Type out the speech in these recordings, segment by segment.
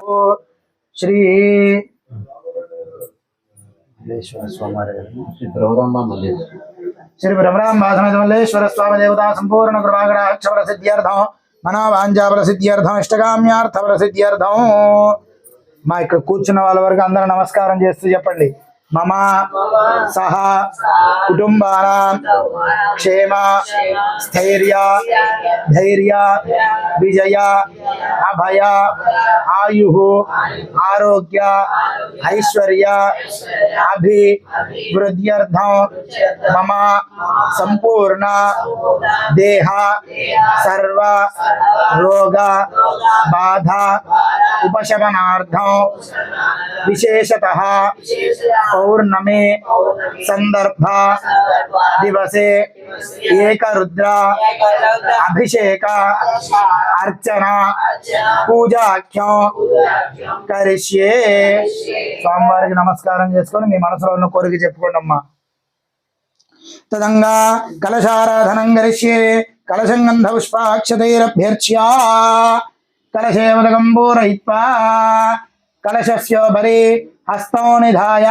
శ్రీ శ్రీ బ్రహ్మరాంబాసమల్లేశ్వర స్వామి దేవతా సంపూర్ణ కృపాకటాక్ష ప్రసిద్ధ్యర్థం మనోవాంఛా ప్రసిద్ధ్యర్థం ఇష్టకామ్యార్థ ప్రసిద్ధ్యర్థం. మా ఇక్కడ కూర్చున్న వాళ్ళ వరకు అందరూ నమస్కారం చేస్తూ చెప్పండి. మమ సహ కుటుంబానాం క్షేమ స్థైర్య ధైర్య విజయ అభయ ఆయు ఆరోగ్య ఐశ్వర్య అభివృద్ధ్యర్థం మమ సంపూర్ణ దేహ సర్వ రోగ బాధ ఉపశమనార్థం విశేషతః పౌర్ణమి సందర్భ దివసే ఏక రుద్ర అభిషేక అర్చన పూజాఖ్యం కరిష్యే. స్వామివారికి నమస్కారం చేసుకొని మీ మనసులో ఉన్న కోరిక చెప్పుకోండి అమ్మా. తదంగా కలశారాధనం కరిష్యే. కలశం గంధ పుష్పాక్షతైరభ్యర్చ్య కలశేవదకం పూరయిత్వా కలశస్యోపరి హస్తో నిధాయ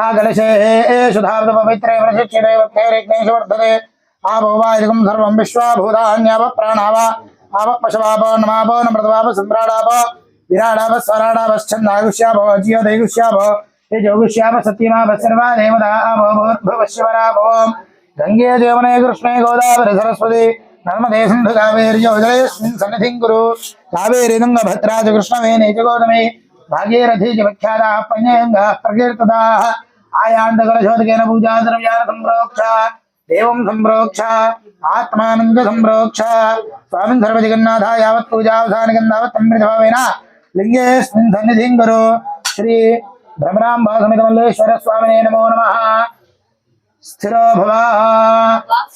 ఆ కలశే సుధావత పవిత్రే ప్రశిక్షితే వక్తేరేగ్నేషు వర్ధతే ఆపోవాయుకం సర్వం విశ్వాభూతాన్యాప ప్రాణావ ఆప పశవాపో నమాపో నమృతవాప సంభ్రాడాప విరాడాప స్వరాడాపశ్చందాగుష్యాపో జియోదైగుష్యాపో యజోగుష్యాప సత్యమాప సర్వా దేవతా భూర్భువశ్వరాపవం గంగే దేవనే కృష్ణే గోదావరి సరస్వతి నర్మదే సింధు కావేరి యోజలేస్మిన్ సన్నిధిం కురు. కావేరి తుంగభద్రా చ కృష్ణవేణీ చ గోదావరి భాగీరథీ చ విఖ్యాతా పన్యంగా ప్రకీర్తితా. ఆయాంతకలశోదకేన పూజా ద్రవ్యాన సంప్రోక్ష దేవం సంప్రోక్ష ఆత్మానం చ సంప్రోక్ష. స్వామిన్ సర్వజగన్నాథ యావత్ పూజావసానికం తావత్ అమృతభావేన లింగేస్మిన్ సన్నిధిం కురు. శ్రీ భ్రమరాంబాసమితమల్లేశ్వర స్వామినే నమో నమః. స్థిరో భవ.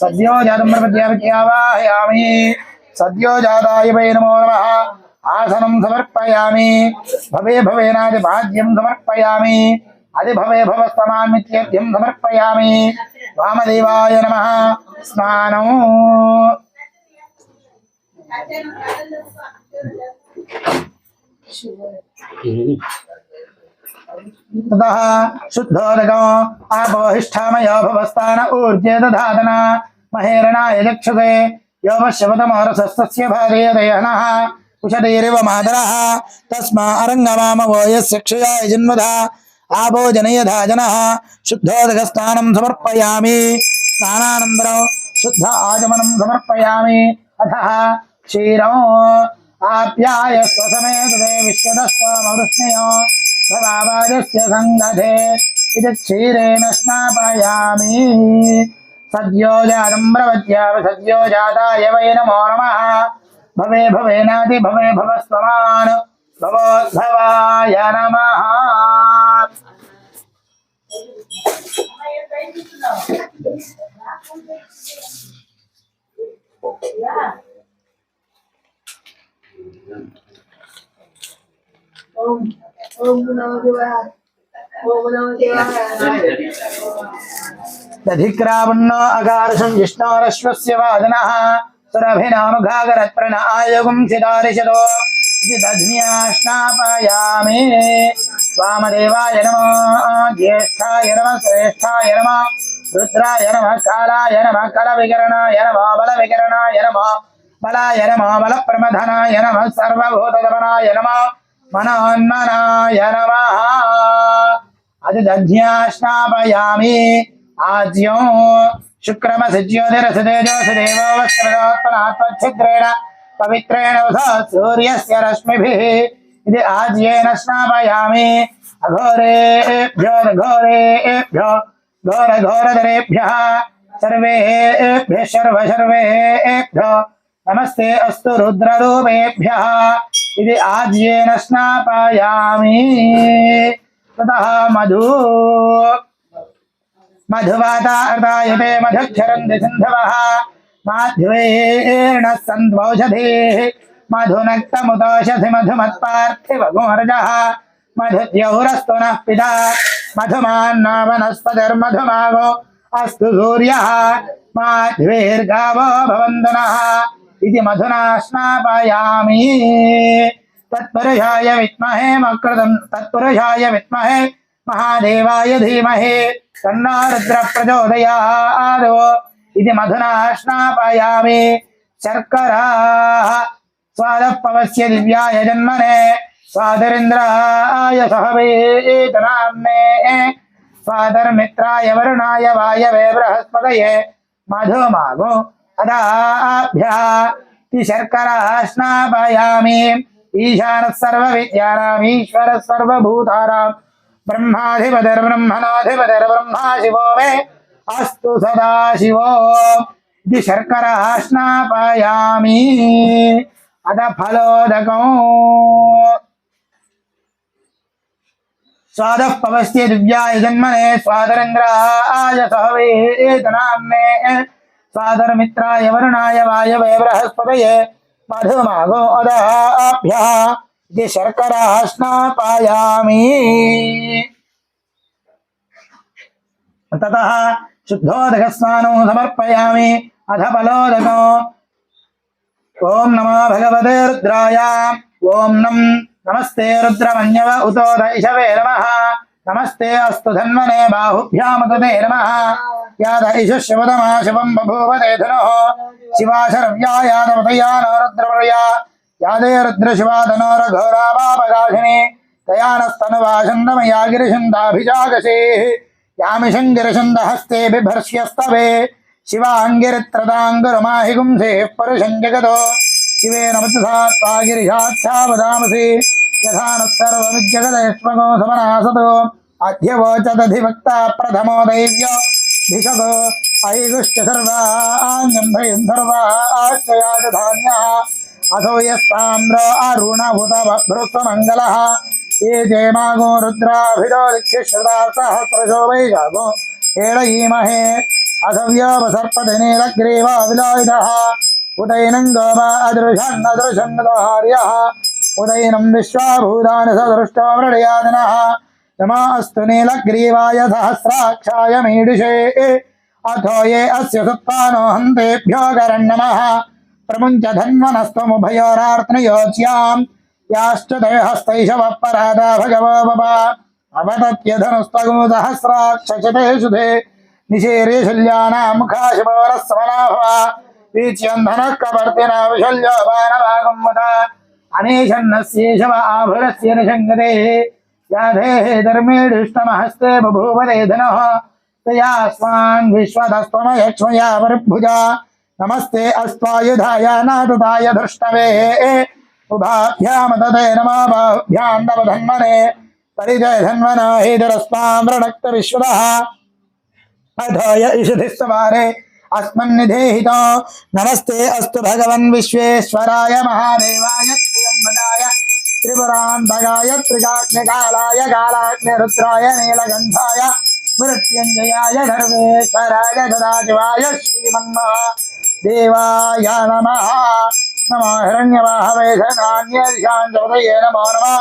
సద్యో జాతం ప్రపద్యావాహయామి. సద్యో జాతాయ వై నమో నమః. ఆసనం సమర్పయామి. భవే భవేనాది భాగ్యం సమర్పయామి. అది భవే భవస్తమాన్మిత్యేద్యం సమర్పయామి. వామదేవాయ నమః. స్నానం. ततः शुद्धोदकं आपोहिष्ठामयो भवस्थान ऊर्जे दधातन महेरणाय चक्षुषे यो पश्यवतमोरसस्तस्य भागेदयनः कुशधीरिव मातरः तस्मा अरङ्गमामवो यस्य क्षयाय जन्मधा आपो जनयधा जनः. शुद्धोदकस्नानं समर्पयामि. स्नानानन्तरं शुद्ध आचमनं समर्पयामि. अतः क्षीरम् आप्याय स्वसमेतते विश्वदस्त्वमवृष्णयो भवावाजस्य संगते इति क्षीरेण स्नापयामि. सद्यो जातं प्रपद्याव सद्यो जाताय वै नमो नमः. भवे भवेनाति भवे भवस्त्वमान् भवोद्भवाय नमः. दधिक्रावण्णो अगारशं जिष्णोरश्वस्य वादनः सुरभिनामुघागरत्प्रणआयुगं सितारिशतो इति दध्न्याश्नापयामि. वामदेवाय नमः. ज्येष्ठाय नमः. श्रेष्ठाय नमः. रुद्राय नमः. कालाय नमः. कलविकरणाय नमः. बलविकरणाय नमः. बलाय नमः. बलप्रमथनाय नमः. सर्वभूतदमनाय नमः. मनोन्मनाय नमः. अधिदध्याश्नापयामि. आज्यं शुक्रमसिज्योतिरसतेजोषदेवो वस्त्रदात्मनात्मच्छिद्रेण पवित्रेण वधा सूर्यस्य रश्मिभिः इति आज्येन स्नापयामि. अघोरेभ्यो घोरेभ्यो घोरघोरधरेभ्यः सर्वेभ्यः सर्वेभ्यो नमस्ते अस्तु रुद्ररूपेभ्यः इति आज्येन स्नापयामि. ततः मधु मधुवातार्तायते मधुक्षरन्ति सिन्धवः माध्वेर्णः सन्त्वौषधेः मधुनक्तमुतौषधि मधुमत्पार्थिवगोर्जः मधुद्यौरस्तु नः पिता मधुमान्ना वनस्पतिर्मधुमागो अस्तु सूर्यः माध्वेर्गावो भवन्तु नः इति मधुना स्नापयामि. तत्पुरुषाय विद्महे वक्रतुण्ड तत्पुरुषाय विद्महे महादेवाय धीमहि तन्नो रुद्रः प्रचोदयात् इति मधुना स्नापयामि शर्कराः स्वादः पवस्य दिव्याय जन्मने स्वादरिन्द्राय सहवेतनाम्ने स्वादर्मित्राय वरुणाय वायवे बृहस्पतये मधुमागो अदाभ्या शर्करा स्नापयामि ईशानः सर्वविद्यानाम् ईश्वरः सर्वभूतानां ब्रह्माधिपतिर्ब्रह्मणाधिपतिर्ब्रह्मा शिवो मे अस्तु सदा शिवो इति शर्करा स्नापयामि अद फलोदकम् स्वादः पवस्य दिव्याय जन्मने स्वादरेन्द्राय सहवेतनाम्ने स्वादरमित्राय वरुणाय वायवे बृहस्पतये मधुमागो अदाभ्यः इति शर्करा स्नापयामि ततः शुद्धोदकस्नानं समर्पयामि अथ फलोदको ओम नमो भगवते रुद्राय ओम नमस्ते रुद्रमन्यव उतो दैशवे नमः नमस्ते अस्तु धन्वने बाहुभ्यामुदते नमः या दैश शिवतमा शिवं बभूवते धनुः शिवाशरव्यायादवतया नो रुद्रवर्या या दे रुद्रशिवादनोरघोरावापगाशिनी तया नस्तनुवाशन्दमया गिरिशन्दाभिजागसेः यामिशङ्गिरिशन्दहस्ते बिभर्ष्यस्तवे शिवाङ्गिरित्रदाङ्गुरमाहि गुंसेः परुषं जगतो शिवेन वचसा त्वा गिरिशाच्छावदामसि यथा नः सर्वमिज्जगदेष्मगो समनासतो अध्यवोचदधिवक्ता प्रथमो दैव्यो भिषगो ऐगुश्च सर्वाण्यं भयं सर्वाश्चयादधान्यः असो यस्ताम्रो अरुणभूतभृत्वमङ्गलः ये जयमागो रुद्राभिरो दिक्षिश्रुता सहस्रशो वैशाखो हेळयीमहे असव्योपसर्पति नीलग्रीवा विलोहितः उदैनं गोवा अदृशन्नदृशन्नदहार्यः उदैनं विश्वाभूतानि सदृष्टो मृडयादिनः नमोऽस्तु नीलग्रीवाय सहस्राक्षाय मीडिषे अथो ये अस्य सुत्वानो हन्तेभ्यो करन्नमः प्रमुञ्च धन्वनस्त्वमुभयोरार्त्नयोच्याम् याश्च देहस्तैषवः परादा भगवो बभ अवतत्यधनुस्तगो सहस्राक्षशते सुधे निशेर्य शल्यानां मुखाशिवरस्वनाभव वीच्यन्धनः कपर्तिना विशल्यो बाणवागं वद अनेशन्नस्येषव आभुरस्य निषङ्गते याधेः धर्मेडिष्टमहस्ते बभूवते धनः तयास्मान् विश्वतस्त्वमयक्ष्मया परिभुजा नमस्ते अस्त्वायुधाय नादताय धृष्णवे उभाभ्यामदते नमो बाहुभ्यां तव धन्वने परिजय धन्वना हेदरस्त्वां वृणक्त विश्वतः अधोय इषुधिस्तवारे अस्मन्निधेहितो नमस्ते अस्तु भगवन् विश्वेश्वराय महादेवाय त्र्यम्बकाय त्रिपुरान्तकाय त्रिकाग्निकालाय कालाग्निरुद्राय नीलकण्ठाय मृत्युञ्जयाय सर्वेश्वराय सदाशिवाय श्रीमन्महादेवाय नमः नमो हिरण्यवाहवे धनान्यदिशाञ्जपतये नमो नमः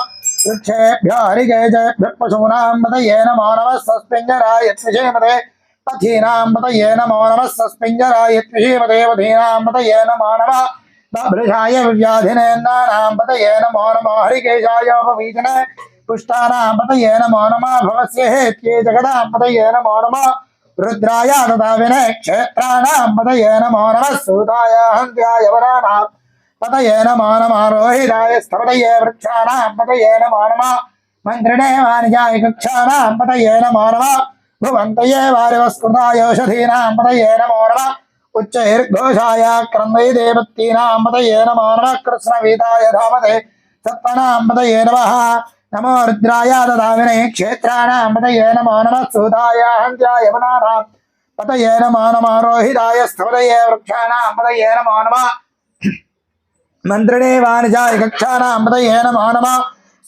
वृक्षेभ्यो हरिकेशेभ्यः पशूनां पतये नमो नमः सस्पिञ्जराय त्रिषेमते पथीनां पतये नमो नमः सस्पिञ्जराय त्रिषेमते पथीनां पतये नमो नमः बभृशाय व्याधिनेन्द्राणां पतये नमो नमः हरिकेशाय उपवीतिने पुष्टानां पतये नमो नमः भवस्य हेत्ये जगदां पतये नमो नमः रुद्राय तथा विनय क्षेत्राणां पतये नमो नमः सूताय हन्त्याय वराणां पतये नमो नमः रोहिताय स्थपतये वृक्षाणां पतये नमो नमः मन्त्रिणे वाणिजाय कक्षाणां पतये नमो नमः भुवन्तये वारिवस्कृताय औषधीनां पतये नमो नमः उच्चैर्घोषाय क्रन्दै देवत्तीनां पतये नमो नमः कृष्णवीताय धामते सत्त्वनां पतये नमः नमो रुद्राय तथा विनय क्षेत्राणां पतये नमो नमः सूताय हन्त्याय वनानां पतये नमो नमः रोहिताय स्थपतये वृक्षाणां पतये नमो नमः मन्त्रिणे वाणिजाय कक्षाणां पतये नमो नमः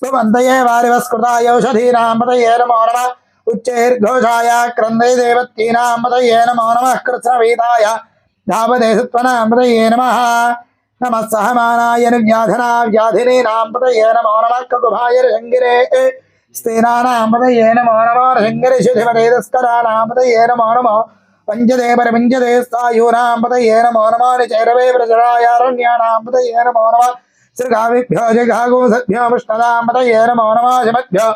सुमन्तये वारिवस्कृताय औषधीनां पतये नमो नमः उच्चैर्घोषाय क्रन्दै देवत्तीनां पतये नमो नमः कृष्णवीताय धावते सत्त्वनां पतये नमः नमः सहमानाय व्याधिनीनां पतये नमो नमः ककुभाय ऋषङ्गिरे स्तेनानां पतये नमो नमः ऋषङ्गिरिषुधिमते तस्कराणां पतये नमो नमः पंचदे परपंचदे स्थायूनां पतये नमो नमः निचैरवे प्रचरायारण्यानां पतये नमो नमः श्रृगाविभ्यो जघागोसभ्यो विष्णुदामतये नमो नमः शमभ्यो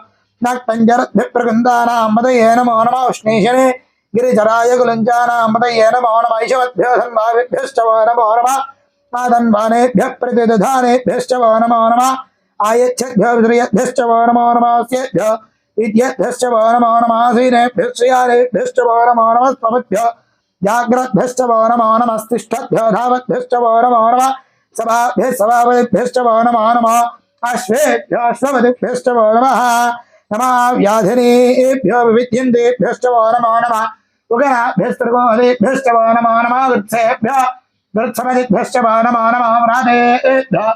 नक्तञ्जरद्भिप्रकृन्दानां मदये नमो नमः उष्णीशने गिरिचराय कुलञ्चानां मदये नमो नमः ऐशवद्भ्यो धन्वाविभ्यश्च वो नमो नमः आधन्वानेभ्यः प्रतिदधानेभ्यश्च वो नमो नमः आयच्छद्भ्यो विद्रियद्भ्यश्च वो नमो नमः स्येभ्यो विद्यद्भ्यश्च वो नमो नमः श्रीनेभ्यः श्रियानेभ्यश्च वो नमो नमः स्वभ्यो जाग्रद्भ्यश्च वो नमो नमः तिष्ठद्भ्यो धावद्भ्यश्च वो नमो नमः सभाभ्यः सभापतिभ्यश्च वो नमो नमः अश्वेभ्यो अश्वपतिभ्यश्च वो नमः नमः व्याधिनीभ्यो विविध्यन्तेभ्यश्च वो नमो नमः उगनाभ्यस्त्रिगोहदेभ्यश्च वो नमो नमः वृत्सेभ्यो वृत्सपतिभ्यश्च वो नमो नमः व्रातेभ्यो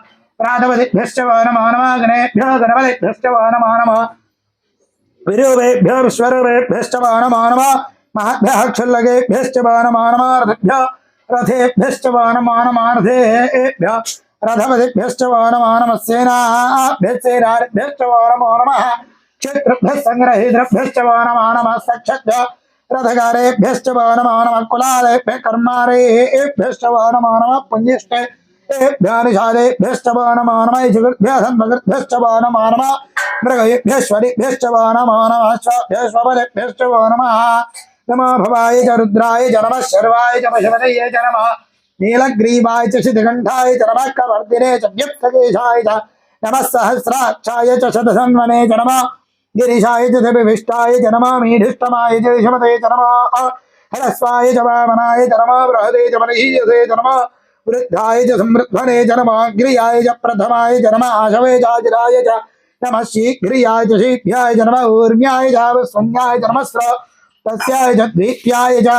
व्रातपतिभ्यश्च वो नमो नमः गणेभ्यो गणपतिभ्यश्च वो नमो नमः विरूपेभ्यो विश्वरूपेभ्यश्च वो नमो नमः महद्भ्यः क्षुल्लकेभ्यश्च वो नमो नमः रथेभ्यो रथेभ्यश्च वो नमो नमः रथेभ्यो रथपतिभ्यश्च वो नमो नमः सेनाभ्यश्च वो नमो नमः क्षेत्रभ्यः सङ्ग्रहीतृभ्यश्च वो नमो नमः सक्षभ्यो रथकारेभ्यश्च वो नमो नमः कुलालेभ्यः कर्मारेभ्यश्च वो नमो नमः पुञ्जिष्टेभ्यः निषादेभ्यश्च वो नमो नमः जुगुर्भ्यः सन्मगुर्भ्यश्च वो नमो नमः मृगयेभ्यश्वरिभ्यश्च वो नमो नमः श्वाभ्यश्वबलेभ्यश्च वो नमः नमो भवाय च रुद्राय च नमः शर्वाय च पशुपतये च नमः नीलग्रीवाय च शितिकण्ठाय च नमः कवर्दिने च व्यक्तकेशाय च नमः सहस्राक्षाय च शतसन्वने च नमः गिरिशाय च विविष्टाय च नमः मीढिष्टमाय च विषमते च नमः हरस्वाय च वामनाय च नमः बृहदे च महीयसे च नमः वृद्धाय च समृद्धने च नमः गिरियाय च प्रथमाय च नमः आशवे चाजिराय च नमः शीघ्रियाय च शीघ्राय च नमः ऊर्म्याय च वस्वन्याय च नमः तस्याय च द्वित्याय च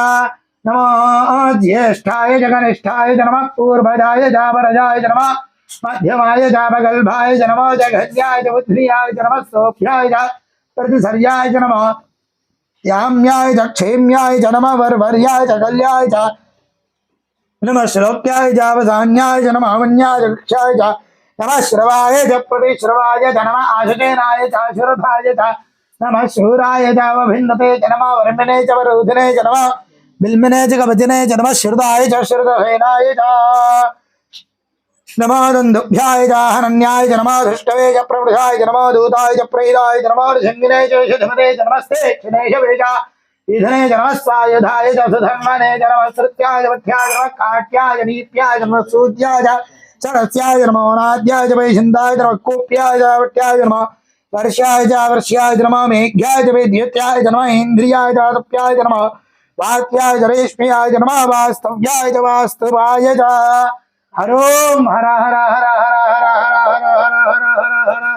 नमः ज्येष्ठाय च कनिष्ठाय च नमः पूर्वजाय च वरजाय च नमः मध्यमाय च मगल्भाय च नमः जघन्याय च बुद्ध्याय च नमः सोभ्याय च प्रतिसर्याय च नमः याम्याय च क्षेम्याय च नमः वर्वर्याय च कल्याय च नमः श्लोक्याय च वसान्याय च नमः वन्याय च वृक्षाय च नमः श्रवाय च प्रतिश्रवाय च नमः आशुतेनाय च आशुरथाय च नमः शूराय च वभिन्नते च नमः वर्मिने च वरोधिने च नमः बिल्मिने च कवचिने च नमः श्रुताय च श्रुतसेनाय च नमः दन्दुभ्याय च हनन्याय च नमः धृष्टवे च प्रवृषाय च नमः दूताय च प्रेताय च नमः ऋषङ्गिने च शुधमते च नमस्ते क्षिणेशवे च ईधने च नमः स्वायुधाय च सुधन्वने च नमः श्रुत्याय च वध्याय च नमः काट्याय च नीत्याय च नमः सूद्याय च सरस्याय च नमो नाद्याय च वैशिन्दाय च नमः कूप्याय च वट्याय च नमः वर्ष्याय च वर्ष्याय च नमः मेघ्याय च वेद्युत्याय च नमः इन्द्रियाय च तप्याय च नमः वाक्याय च रेश्म्याय च नमः वास्तव्याय च वास्तवाय च हर ओम हर हर हर हर हर हर हर हर हर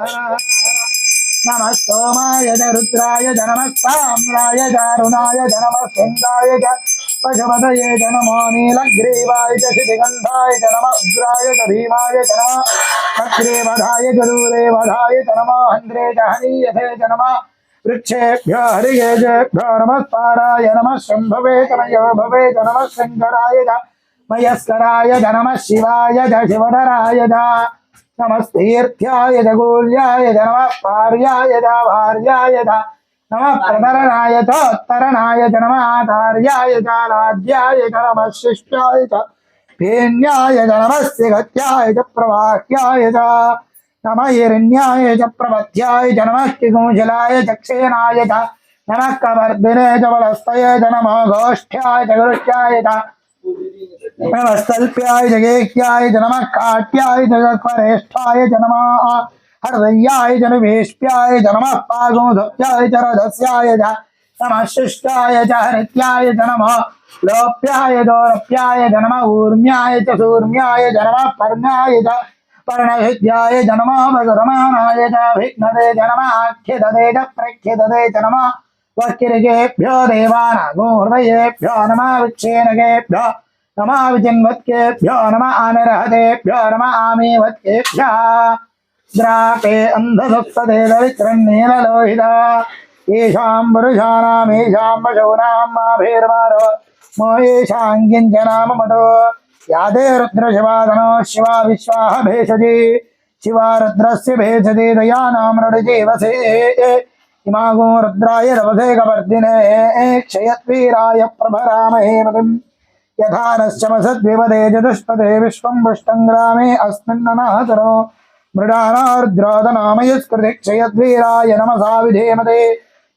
हर हर नमः सोमाय च रुद्राय च नमः साम्राय च अरुणाय च नमः सिंहाय च पशुपतये च नमो नीलग्रीवाय च शितिगन्धाय च नमः उग्राय च भीमाय च नमः अग्रेवधाय च दूरेवधाय च नमः हन्द्रे च हनीयसे च नमः वृक्षेभ्यो हरिकेशेभ्यो नमः पाराय नमः शम्भवे च मयोभवे च नमः शङ्कराय च मयस्कराय च नमः शिवाय च शिवधराय च नमस्तीर्थ्याय च गूल्याय च नमः पार्याय च भार्याय च नमः प्रतरणाय च उत्तरणाय च नमः आचार्याय च लाज्याय च नमः शिष्याय च फेन्याय च नमः सिगत्याय च प्रवाह्याय च नमः हिरण्याय च प्रपथ्याय च नमः किकुंशलाय च क्षेनाय च नमः कवर्धिने च बलस्तये च नमः गोष्ठ्याय च गुरुष्याय च नमः स्तल्प्याय च गेह्याय च नमः काट्याय च परेष्ठाय च नमः हृदयाय च निवेश्याय च नमः पागोधप्याय च रथस्याय च नमः शिष्टाय च हरित्याय च नमः लोप्याय दोरप्याय च नमः ऊर्म्याय च सूर्म्याय च नमः पर्ण्याय च पर्णविद्याय च नमः भगरमाणाय च भिघ्नते च नमः आख्यदते च प्रख्यदते च नमः वक्किरिकेभ्यो देवानागो हृदयेभ्यो नमः विच्छेनकेभ्यो नमः विचिन्वत्केभ्यो नमः आनिर्हतेभ्यो नमः आमीवत्केभ्यः द्रापे अन्धसुप्तदे दवित्रन्नीललोहिता येषां पुरुषाणाम् येषां पशूनां माभिर्मारो मो येषां किञ्चनाममतो यादे रुद्रशिवादनो शिवा विश्वाः भेषजी शिवा रुद्रस्य भेषजी दयानां मृडजीवसे इमागो रुद्राय रवसे कवर्धिने क्षयत्वीराय प्रभरामहे मतिम् यथा नश्चमसद्विपदे चतुष्पदे विश्वं वृष्टं ग्रामे अस्मिन्ननातरो मृडानार्द्रोदनामयुस्कृतिक्षयद्वीराय नमसा विधेमते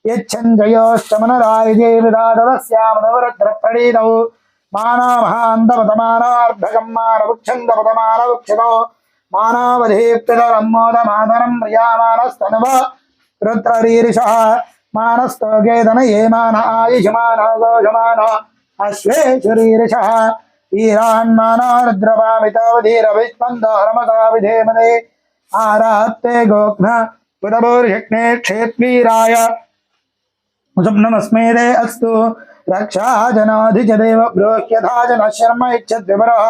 यच्छञ्जयोश्चमनराय देविदादरस्यामनवरुद्रप्रणीतौ मानामहान्तपतमानार्धकं मानवुक्षन्दपतमानवुक्षतो मानावधीप्तितरम्मोदमातरं प्रियामानस्तनुव रुद्ररीरिषः मानस्तोकेतन ये मान आयुषमान गोषमान अश्वे शरीरिषः वीरान्माना रुद्रपामितावधीरविस्पन्दरमसा विधेमते आरात्ते गोघ्न पुतभूर्यज्ञे क्षेत्वीराय सुप्नमस्मेदे अस्तु रक्षा जनाधिजदेव ब्रोह्यथा जनः शर्म इच्छद्विपरः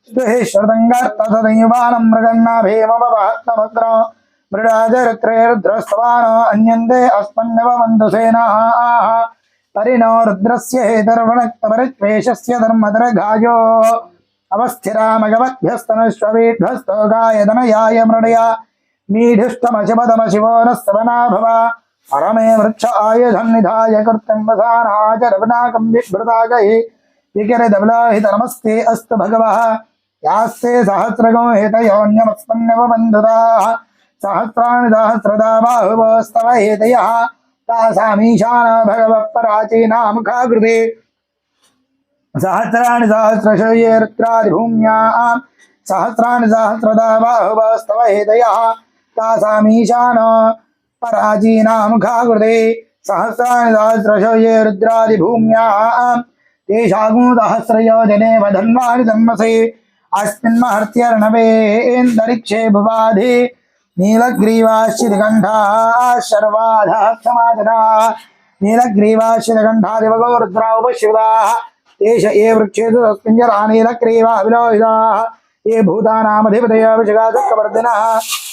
स्तुहिश्रुतङ्गर्तसदैवानं मृगन्ना भीमपवहत्तभद्र मृडाजरुद्रेरुद्रस्तवानो अन्यन्ते अस्मन्नव बन्धुसेनाः परिणो रुद्रस्य हेतर्वणक्तपरित्वेषस्य धर्मधरघायो अवस्थिरामगवद्भ्यस्तनश्ववीभ्यस्तो गायदनयाय मृडया मीढुष्टमशिवदमशिवो नः सवना भव परमे वृक्ष आयुधन्निधाय कृत्यं वसानाचरवनाकं विभृतागहि विकिरदबलाहित नमस्ते अस्तु भगवः यास्ते सहस्रगो हेतयोऽन्यमस्मन्नव बन्धुताः सहस्राणि सहस्रदा बाहुवस्तव हेतयः तासामीशान भगवः पराचीनामुखाकृते सहस्राणि सहस्रशो ये रुद्रादिभूम्यां सहस्राणि सहस्रदा बाहुवस्तव हेतयः तासामीशान पराचीनामुखाकृते सहस्राणि सहस्रशो ये रुद्रादिभूम्यां तेषागुंसहस्रयोजने वधन्वानि धन्मसे अस्मिन्महर्त्यर्णवेन्दरिक्षे भुवाधि नीलग्रीवाश्चितकण्ठाः शर्वाधाः क्षमाजनाः नीलग्रीवाश्चितकण्ठादिवगो रुद्रा उपशिवदाः तेष ये वृक्षेषु तस्मिञ्जरा नीलग्रीवा विलोहिताः ये भूतानामधिपतयो विजगाचक्रवर्धिनः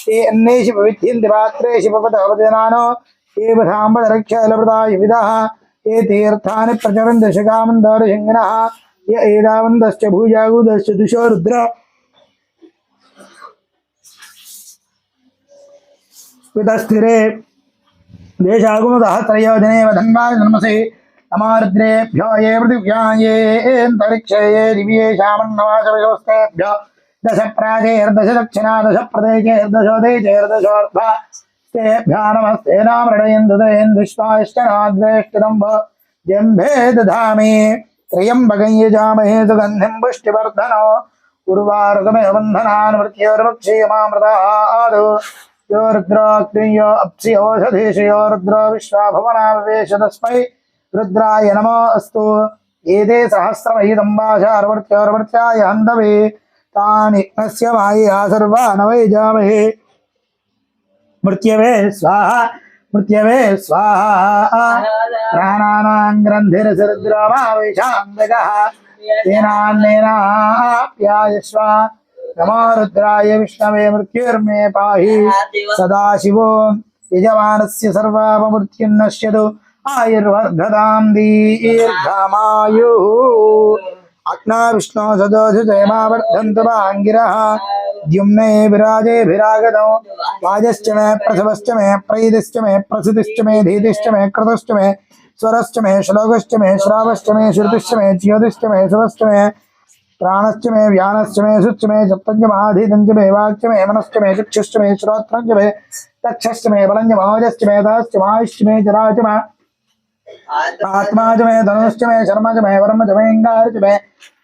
ये अन्येषु पविध्यन्ति पात्रेषु पवतवजनानो ये वधाम्बदरक्षलवृतायुविदः ये तीर्थानि प्रचरन्ति शिखामन्दोरशिङ्गिनः य एदावन्दश्च भूजागुदश्च दिशो रुद्र वितस्थिरे देशागुमसहस्रयोजने वधन्वानि धन्मसे नमारुद्रेभ्यो ये पृथिव्यां ये अन्तरिक्षे ये दिव्येषामन्नवासविशोस्तेभ्यो दश प्राचैर्दश दक्षिणा दश प्रदेशैर्दशोदेशैर्दशोर्ध्वा तेभ्यो नमस्ते नामृडयन्दुदयन्दुष्टाश्चनाद्वेष्टिदम्भ जम्भे दधामि त्र्यम्बकं यजामहे सुगन्धिं पुष्टिवर्धनो उर्वारुकमेव बन्धनान् मृत्योर्मुक्षीयमामृतादु यो रुद्राग्नियो अप्सि ओषधीशयो रुद्रो विश्वा भुवनाविवेश तस्मै रुद्राय नमो अस्तु एते सहस्रमहिदम्बाशार्वर्त्योर्वर्त्याय हन्तवे तानि यज्ञस्य मायया सर्वान् वैजामहे मृत्यवे स्वाहा प्राणानां ग्रन्थिरसरुद्रमावेशान्तकः तेनान्नेनाप्यायस्व नमो रुद्राय विष्णवे मृत्युर्मे पाहि सदाशिवो यजमानस्य सर्वापमृत्युर्नश्यतु आयुर्वर्धतां दीर्घमायुः अग्ना विष्णो सदोषितेमा वर्धन्तु वाङ्गिरः द्युम्ने विराजेभिरागतौ वाजश्च मे प्रसवश्च मे प्रैदिश्च मे प्रसुतिश्च मे धीतिश्च मे क्रतुश्च मे स्वरश्च मे श्लोकश्च मे श्रावश्च मे श्रुतिश्च मे ज्योतिश्च मे शुभश्च मे प्राणश्च मे व्यानश्च मे शुच्च मे सप्तञ्च महाधीतञ्च मे वाक्च मे मनश्च मे चक्षुश्च मे श्रोत्रञ्च मे तक्षश्च मे बलञ्च महोजश्च मे दाश्च मायुश्च मे जराच मे आत्मा च मे धनुश्च मे शर्म च मे वर्म च मे इंगार च मे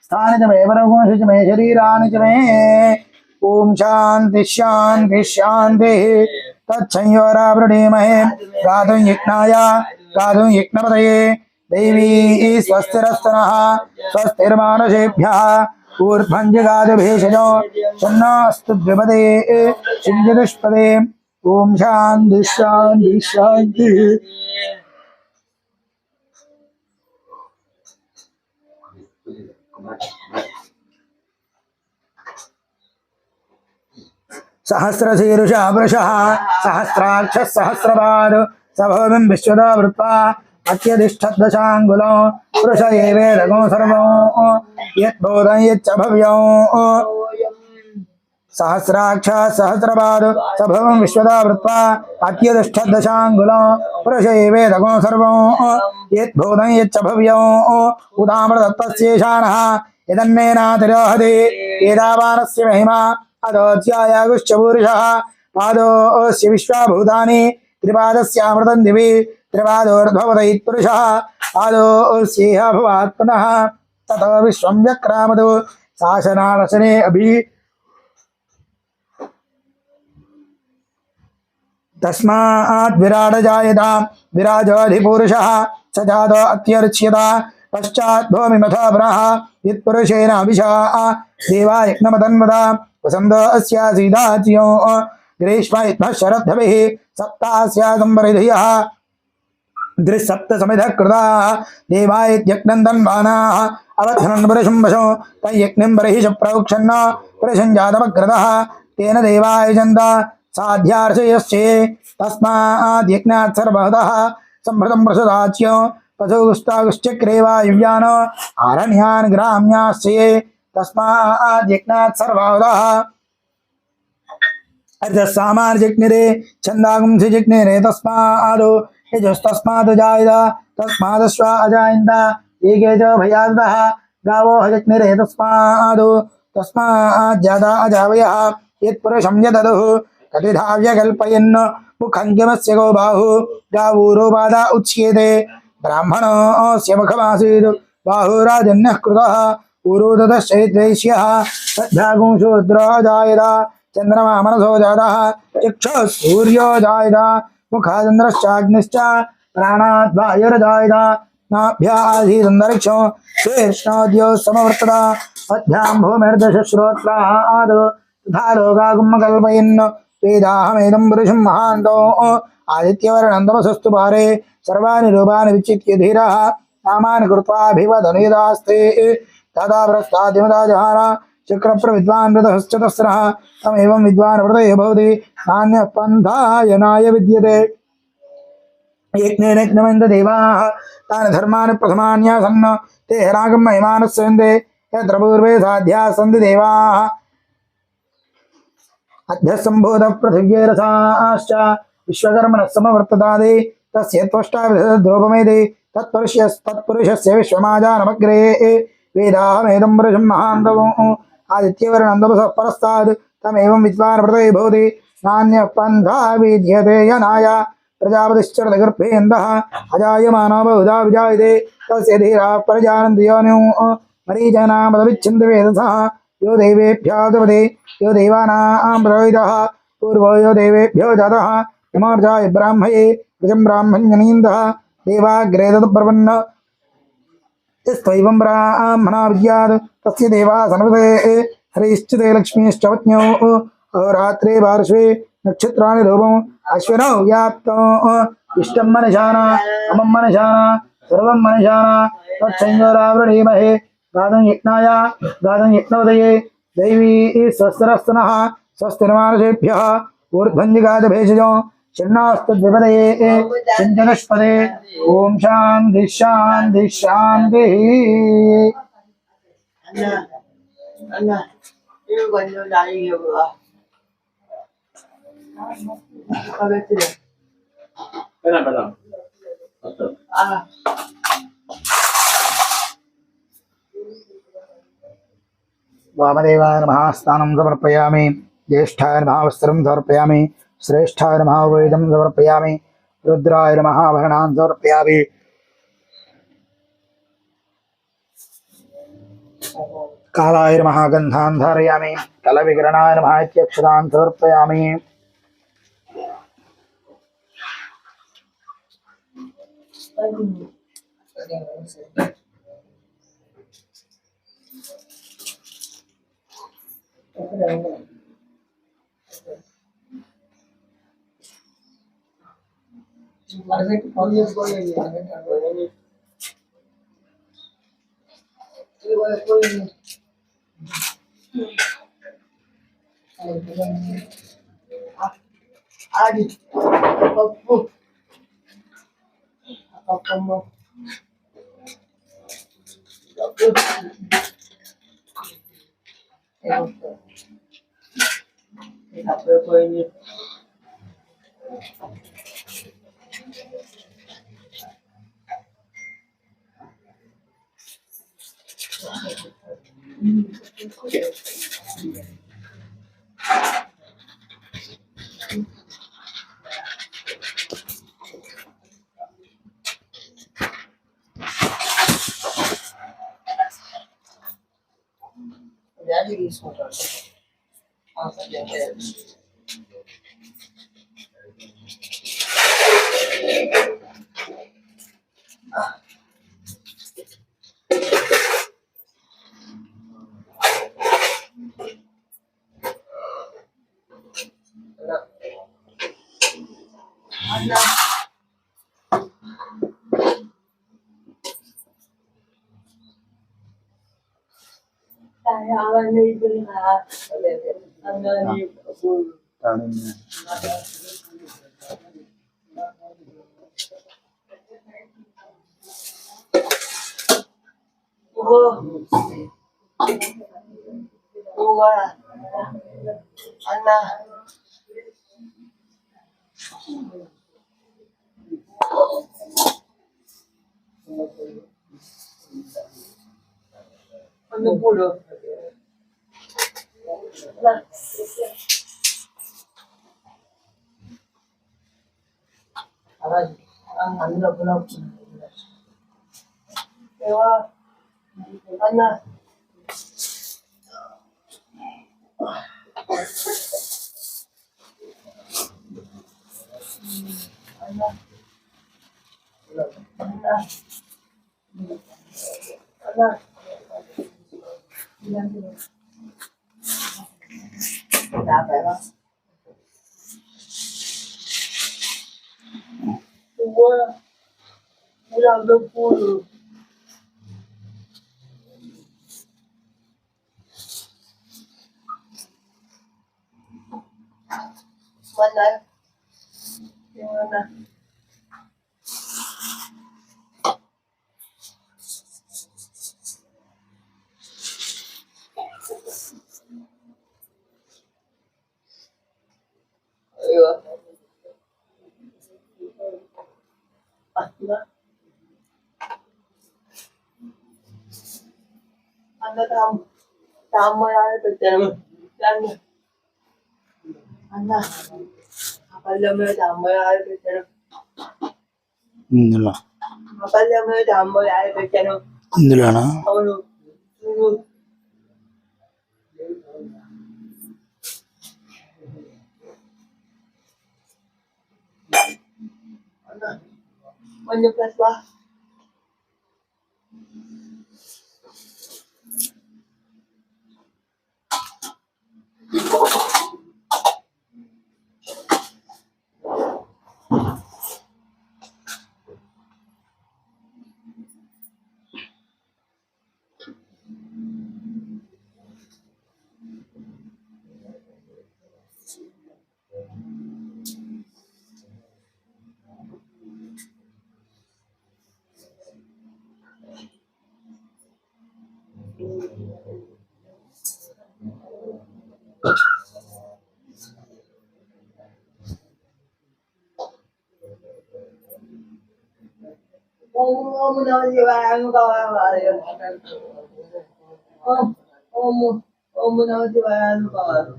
स्थान च मे वरगुंश च मे शरीरानि च मे ओम शांति शांति शांति तत्संयोरावृणीमहे गातुं यज्ञाय गातुं यज्ञपतये देवी स्वस्तिरस्तनः स्वस्तिर्मानुषेभ्यः ऊर्ध्वञ्जगातु भेषजो शन्नोऽस्तु द्विपदे शिञ्जदुष्पदे ओम शांति शांति शांति सहस्रशीर्षः वृषः सहस्राक्षः सहस्रपादो सभोमिं विश्वतो वृत्वा अत्यधिष्ठद्दशाङ्गुलो वृष एवेदगो सर्वो यद्बोधं यच्च भव्यो सहस्राक्ष सहस्रपाद सभवं विश्वदा वृत्वा अत्यदष्टदशाङ्गुलं पुरुष एवेदगुं सर्वं यद्भूतं यच्च भव्यं उदामृतत्तस्येषाणः यदन्नेनातिरोहति एतावानस्य महिमा अदोऽध्यायागुश्च पूरुषः पादोऽस्य विश्वाभूतानि त्रिपादस्यामृतं दिवि त्रिपादोर्ध्वपदयित्पुरुषः पादोऽस्येह भवात् पुनः ततो विश्वं व्यक्रामतु शासनालसने अभि तस्मात् विराट जायता विराजोऽधिपुरुषः स जातो अत्यर्च्यता पश्चात् भूमिमथा पुनः यत्पुरुषेण अभिषा देवा यज्ञमतन्वता वसन्तो अस्यासीदाच्यो ग्रीष्म इत्मः शरद्धभिः सप्तास्यासंवरिधियः द्रिसप्तसमिधः कृताः देवायज्ञन्दन्वानाः अवध्नन् पुरुषं वशो तयज्ञं बर्हिष प्रोक्षन्न पुरुषं जातमग्रतः तेन देवायजन्त साध्यार्षयश्चे तस्माद्यज्ञात् सर्वतः सम्भृतं प्रसदाच्यो पशुगुस्तागुश्चक्रे वायुव्यान आरण्यान् ग्राम्याश्चे तस्माद्यज्ञात् सर्वतः अर्धसामार्जज्ञरे छन्दागुंसि तस्मादो यजस्तस्मात् जायत तस्मादश्वा अजायन्त एके च भयादः गावो हजज्ञरे तस्मादो तस्माज्जाता अजावयः यत्पुरुषं यददुः कतिधाव्यकल्पयन् मुखङ्गिमस्य गो बाहु गावूरोपादा उच्येते ब्राह्मणस्य मुखमासीत् बाहुराजन्यः कृतः ऊरोदतश्चैत्रैष्यः तद्भ्यागुंशूद्रो जायत चंद्रमा मनसो जातः चक्षुः सूर्यो जायत मुखाचन्द्रश्चाग्निश्च प्राणात् वायुर्जायत नाभ्यासीदन्तरिक्षो शीर्ष्णोद्यो समवर्तत मध्यां भूमिर्दशश्रोत्रात् तथा लोकागुम्मकल्पयन् वेदाहमेदं पुरुषं महान्तो आदित्यवर्णं तपसस्तु पारे सर्वाणि रूपाणि विचित्य धीरः नामानि कृत्वाभिवदनुयदास्ते तदा प्रस्ताद्यमदा जहार चक्रप्रविद्वान् वृतश्च तस्रः तमेवं विद्वान् वृतये भवति नान्यः पन्थायनाय विद्यते यज्ञेन यज्ञमन्त देवाः तानि धर्माणि प्रथमान्यासन् ते हरागं महिमानस्यन्ते यत्र पूर्वे साध्याः सन्ति देवाः अध्यसम्भूतः पृथिव्यैरसाश्च विश्वकर्मणः समवर्ततादि तस्य त्वष्टाभिधद्रूपमेति तत्पुरुषस्य विश्वमाजानमग्रे वेदाहमेदं पुरुषं महान्तमो आदित्यवर्णं तपसः परस्तात् तमेवं विद्वान् व्रते भवति नान्यः पन्था विद्यते यनाय प्रजापतिश्चरदगर्भेन्दः अजायमानो बहुधा विजायते तस्य धीराः परिजानन्ति योनिं मरीचनामदविच्छन्ति वेदसः यो देवेभ्योऽधिपति यो देवानां पुरोहितः पूर्वो यो देवेभ्यो जातः नमोर्जाय ब्राह्मये गजं ब्राह्मण्यनीन्दः देवाग्रे तत्प्रपन्न यस्त्वैवं ब्राह्मणा विद्यात् तस्य देवाः सन्वते हरिश्चिते लक्ष्मीश्च पत्न्यौ अहोरात्रे पार्श्वे नक्षत्राणि रूपम् अश्विनौ व्याप्तौ इष्टं मनशान अमं मनशान सर्वं मनशान तत्संयोरावृणीमहे गातं यज्ञाय गातं यज्ञोदये दैवी स्वस्तिरस्तनः स्वस्तिर्मानुषेभ्यः ऊर्ध्वञ्जिगाजभेषजो शन्नास्तद्विपदये चिञ्चनष्पदे ॐ शान्ति शान्ति शान्तिः वामदेवाय नमः स्थानं समर्पयामि ज्येष्ठाय नमः वस्त्रं समर्पयामि श्रेष्ठाय नमः वेदं समर्पयामि रुद्राय नमः आभरणान् समर्पयामि कालाय नमः गन्धान् धारयामि कलविकरणाय नमः इत्यक्षतान् समर्पयामि డాడీ తీసుకుంటాడు సరే అన్న అవన్నీ అందరినీ అన్న అన్నప్పుడు అలా అందులో అన్న పూలు మన ఏమన్నా అయ్యో అన్న తాంబూలాలు పెట్టాను దాన్ని అన్న ఆ పళ్ళెంలో తాంబూలాలు పెట్టాను ఇందులో ఆ పళ్ళెంలో తాంబూలాలు పెట్టాను ఇందులోనా అవును అన్న కొంచెం ప్లస్ వా ఓం నమః శివాయ కావాలి ఓం ఓం నమః శివాయ కావాలి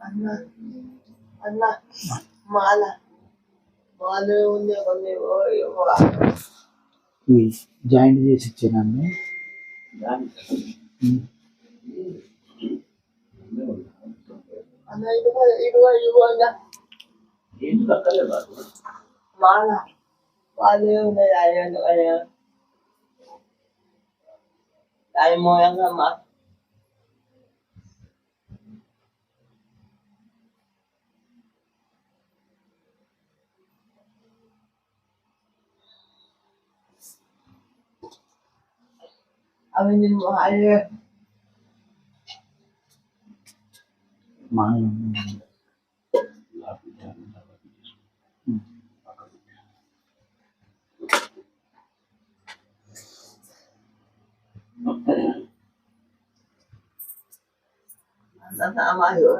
అన్న అన్న మాల మాల ఉంది కొన్ని జాయింట్ చేసి ఇచ్చానండి. అన్న ఇదిగో అన్న మాల మాలే ఉన్నాయి ఆయన మోయంగా మా అవి నేను అయ్యే అన్న నామాలు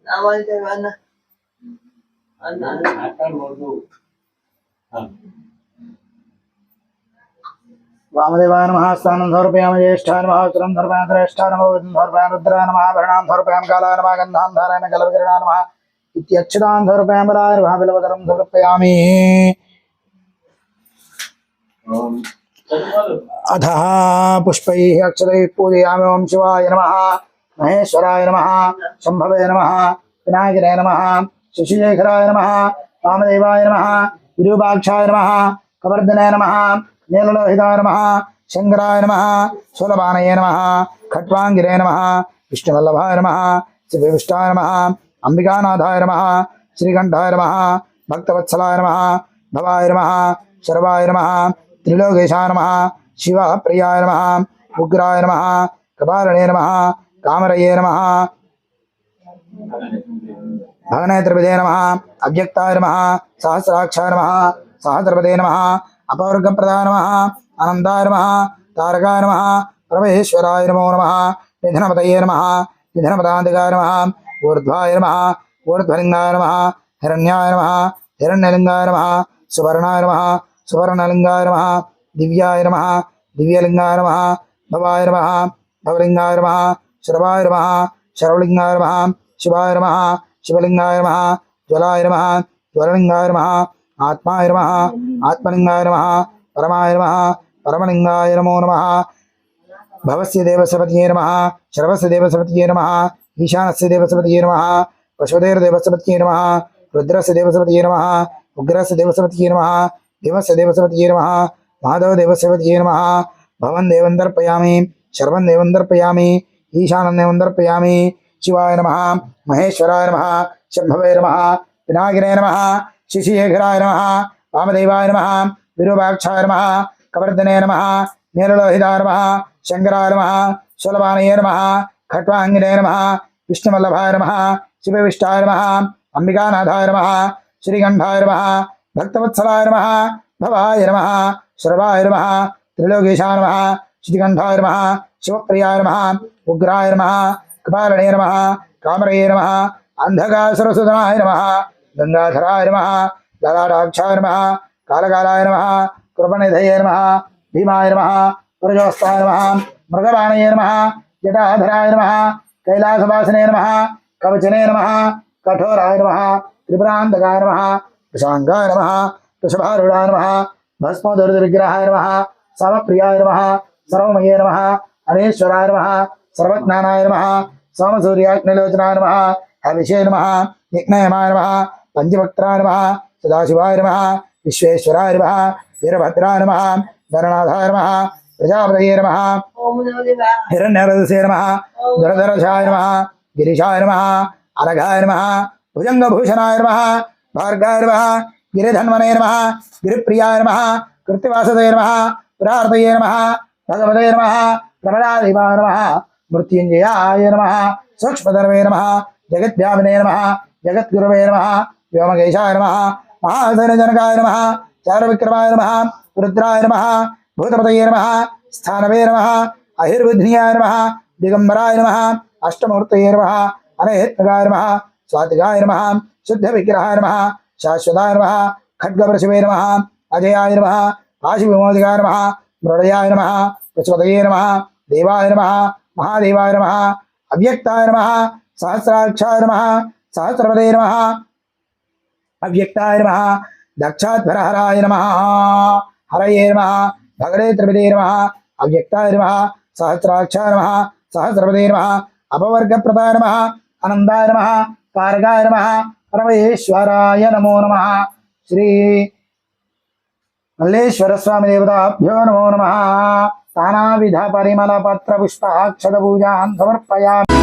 అన్న అన్న वामदेवाय नमः स्थानं समर्पयामि ज्येष्ठाय नमः उत्तरं समर्पयामि श्रेष्ठाय नमः विष्णुं समर्पयामि रुद्राय नमः आभरणां समर्पयामि कालाय नमः गन्धां धारयामि कलविकिरणाय नमः इत्यक्षतां समर्पयामि बलाय नमः बिल्वदलं समर्पयामि। अधः पुष्पैः अक्षतैः पूजयामि। ओं शिवाय नमः, महेश्वराय नमः, शम्भवे नमः, विनायकने नमः, शशिशेखराय नमः, वामदेवाय नमः, विरूपाक्षाय नमः, कवर्धने नमः, नीललोहिताय नमः, शंकराय नमः, शूलपाणये नमः, खट्वांगिरे नमः, विष्णुवल्लभाय नमः, श्रीविष्टाय नमः, अंबिकानाथाय नमः, श्रीकंठाय नमः, भक्तवत्सलाय नमः, भवाय नमः, शर्वाय नमः, त्रिलोकेशाय नमः, शिवप्रियाय नमः, उग्राय नमः, कपालने नमः, कामरये नमः, भगनेत्रपदे नमः, अव्यक्ताय नमः, सहस्राक्षाय नमः, सहस्रपदे नमः, अपवर्गप्रदाय नमः, अनन्ताय नमः, तारकाय नमः, परमेश्वराय नमो नमः, निधनपतये नमः, निधनपदान्तिकाय नमः, ऊर्ध्वाय नमः, ऊर्ध्वलिङ्गाय नमः, हिरण्याय नमः, हिरण्यलिङ्गाय नमः, सुवर्णाय नमः, सुवर्णलिङ्गाय नमः, दिव्याय नमः, दिव्यलिङ्गाय नमः, भवाय नमः, भवलिङ्गाय नमः, शर्वाय नमः, शर्वलिङ्गाय नमः, शिवाय नमः, शिवलिङ्गाय नमः, ज्वलाय नमः, ज्वललिङ्गाय नमः, आत्माय नमः, आत्मलिङ्गाय नमः, परमाय नमः, परमलिङ्गाय नमो नमः। भवस्य देवसपतये नमः, शर्वस्य देवसपतये नमः, ईशानस्य देवसपतये नमः, पशुपतेर्देवसपतये नमः, रुद्रस्य देवसपतये नमः, उग्रस्य देवसपतये नमः, देवस्य देवसपतये नमः, महादेवदेवसपतये नमः। भवन् देवं दर्पयामि, शर्वन् देवं दर्पयामि, ईशानं देवं दर्पयामि। शिवाय नमः, महेश्वराय नमः, शम्भवे नमः, विनायकने नमः, शशिशेखराय नमः, वामदेवाय नमः, विरूपाक्षाय नमः, कवर्धने नमः, नीललोहिताय नमः, शंकराय नमः, शूलपाणये नमः, खट्वांगिने नमः, विष्णुवल्लभाय नमः, शिवविष्टाय नमः, अंबिकानाथाय नमः, श्रीकंठाय नमः, भक्तवत्सलाय नमः, भवाय नमः, शर्वाय नमः, त्रिलोकेशाय नमः, श्रीकंठाय नमः, शिवप्रियाय नमः, उग्राय नमः, कपालने नमः, कामरये नमः, अंधकासुरसुतनाय नमः, गंगाधराय नमः, ललाटाक्षाय नमः, कालकालाय नमः, कृपनिधये नमः, भीमाय नमः, पुरजोस्ताय नमः, मृगबाणये नमः, जटाधराय नमः, कैलासवासने नमः, कवचने नमः, कठोराय नमः, त्रिपुरान्तकाय नमः, कृशाङ्गाय नमः, वृषभारूढाय नमः, भस्मोदरविग्रहाय नमः, सामप्रियाय नमः, सर्वमये नमः, अनेश्वराय नमः, सर्वज्ञानाय नमः, सोमसूर्याग्निलोचनाय नमः, हविषे नमः, यज्ञयमाय नमः, पंचवक्त्राय नमः, सदाशिवाय नमः, विश्वेश्वराय नमः, वीरभद्राय नमः, गणनाथाय नमः, प्रजापतये नमः, हिरण्यरदसे नमः, दुरधरशाय नमः, गिरिशाय नमः, अनघाय नमः, भुजंगभूषणाय नमः, भार्गाय नमः, गिरिधन्वने नमः, गिरिप्रियाय नमः, कृत्तिवासदे नमः, पुरार्थये नमः, भगवते नमः, प्रबलाधिपाय नमः, मृत्युंजयाय नमः, सूक्ष्मधर्मे नमः, जगद्व्यापिने नमः, जगद्गुरवे नमः, व्योमकेशाय नमः, महासेनजनकाय नमः, चारुविक्रमाय नमः, रुद्राय नमः, भूतपतये नमः, स्थानवे नमः, अहिर्विघ्नियाय नमः, दिगंबराय नमः, अष्टमूर्तये नमः, अनेत्रगाय नमः स्वातिगाय नमः शुद्ध विग्रहाय नमः शाश्वताय नमः खड्गवृषभे नमः अजयाय नमः आशुविमोदिकाय नमः मृडयाय नमः पशुपतये नमः देवाय नमः महादेवाय नमः अव्यक्ताय नमः सहस्राक्षाय नमः सहस्रपदे नमः अव्यक्ताय नमः दक्षाध्वरहराय नमः हरये नमः भगरे त्रिपदे नमः अव्यक्ताय नमः सहस्राक्षाय नमः सहस्रपदे नमः अपवर्गप्रदाय नमः आनन्दाय नमः कारकाय नमः परमेश्वराय नमो नमः श्री मल्लेश्वर स्वामी देवताभ्यो नमो नमः नानाविध परिमल पत्र पुष्पाक्षत पूजां समर्पयामि।